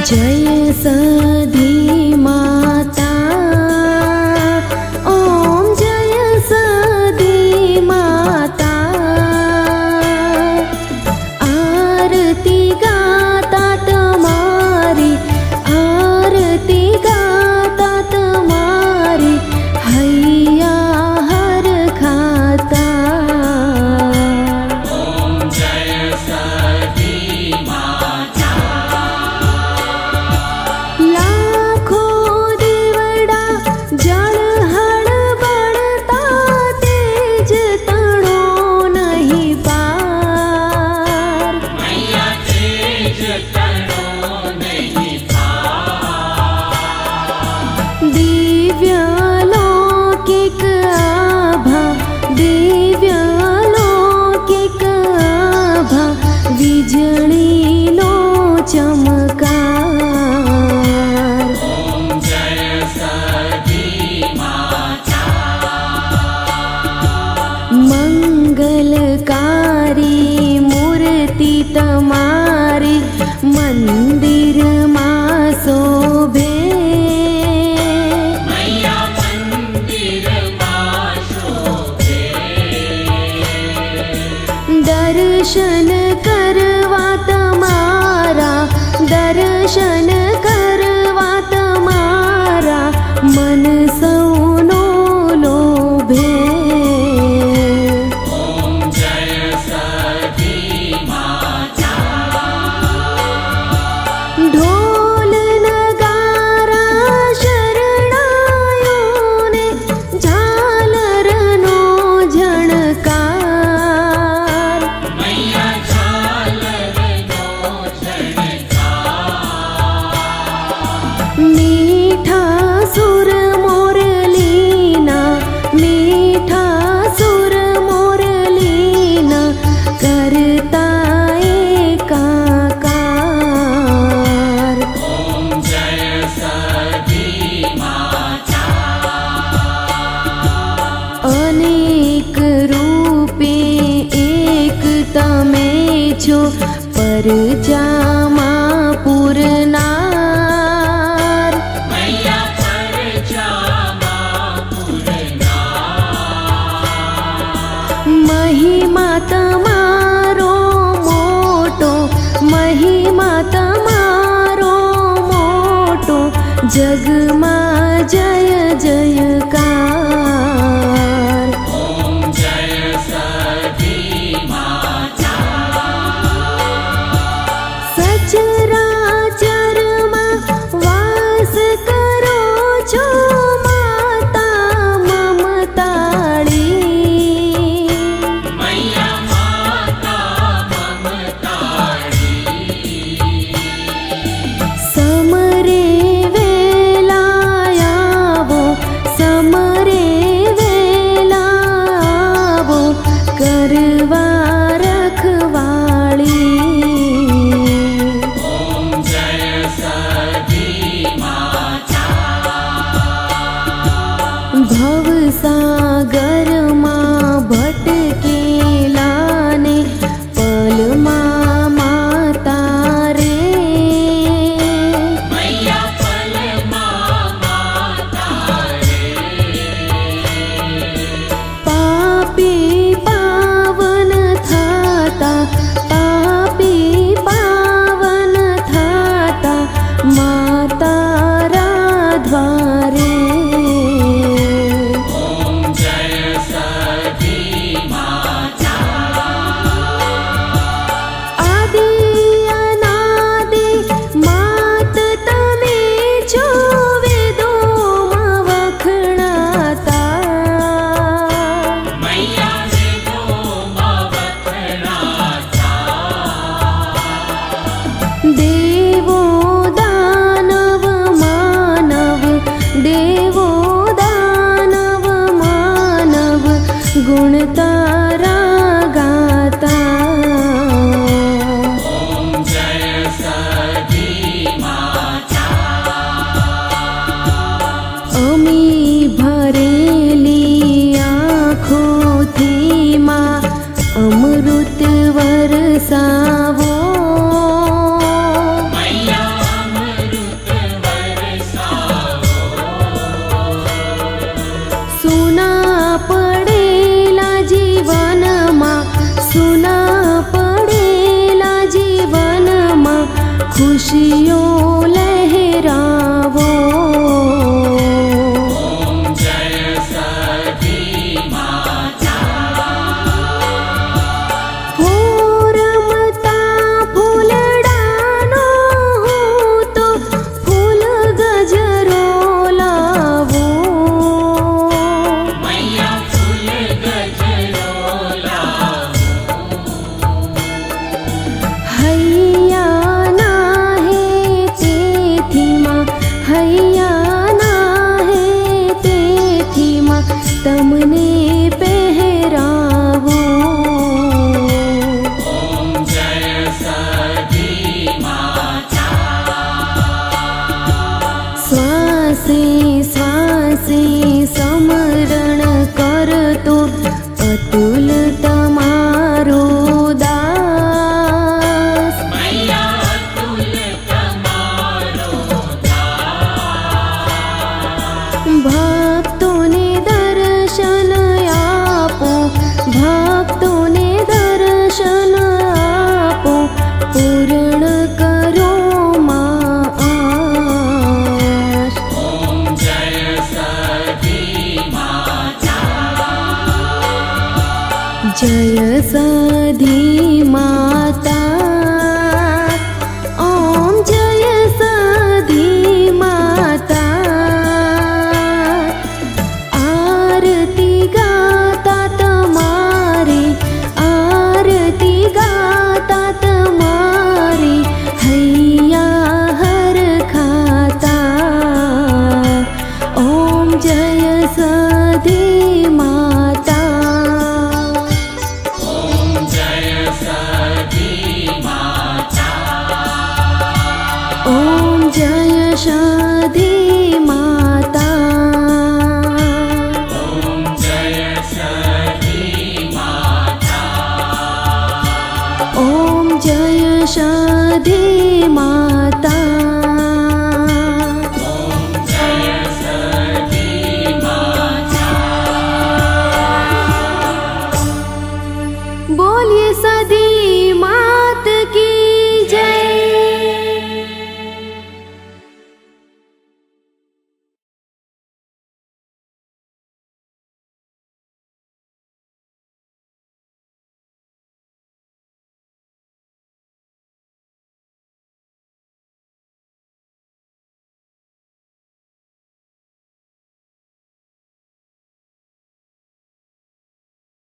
जय सधी माता, ओम जय सधी माता। आरती गाता तमारी, आरती गाता तमारी, हैया हर खाता। ओम जय सधी माता। लाखों दीवड़ा जल हड़बड़ता, तेज तणो नहीं पार। मैया तेज तणो नहीं पार। दिव्यालौकिक आभा, दिव्यालौकिक आभा, वीजळीनो चमकार। ओम जय सधी माता। मंगलकारी मूर्ति तमारी, मंदिर मां शोभे। मैया मंदिर मां शोभे। दर्शन करवा तमारा, दर्शन करवा तमारा, मन सौनो लोभे। ओम जय सधी माता। ढोल नगारा शरणायो ने, झालरनो झणकार। मैया झालरनो झणकार। मीठा सुर मोरलीना, मीठा सुर मोरलीना, करता एकाकार। ओम जय सधी माता। अनेक रूपे एक तमे छो, परजामा पूरनार। मैया परजामा पूरनार। महिमा तमारो मोटो, महिमा तमारो मोटो, जगमा जय जयकार। ओम जय सधी माता। सचराचरमा वास करो छो, माता ममताळी। मैया माता ममताळी। समरे वेलायावो, समरे वेलावो, करवा रखवाळी। ओम जय सधी माता। भवसागरमा भटकेलाने, पलमा माता रे। मैया पलमा माता रे। पापी पावन थाता, पापी पावन थाता, माता राध्वारे। ओम जय सधी माता। आदि अनादि मात तमे छो, वेदोमा वखणाता। मैया वेदोमा वखणाता। देवो दानव मानव, देवो दानव मानव, गुण तारा गाता। ओम जय सधी माता। अमी भरेली आँखोथी माँ, अमृत वरसावो। मैया अमृत ખુશીઓ લહેરાવો. ॐ जय सती माता હો રમતા ફૂલડાનો હું તો ફૂલ ગજરો લાવું. मैया फूल गजरो लावो હૈયા ના હે તેથી માં, હૈયા ના હે તેથી માં તમને પહેરાવો. ॐ जय सती माता શ્વાસે શ્વાસે સમરણ કરતો અતુલ તમારો દાસ. मैया अतुल तमारो दास ભક્તોને દર્શન આપો, ભક્તોને દર્શન આપો, પૂર્ણ કરો માં આશ. ॐ जय सती माता જય સધી માતા, ઓમ જય સધી માતા. આરતી ગાતા તમારી, આરતી ગાતા તમારી, હૈયા હર ખાતા. ઓમ જય સધી માતા. ॐ जय सती माता ઓમ જય સધી માતા. ॐ जय सती माता ઓમ જય સધી માતા.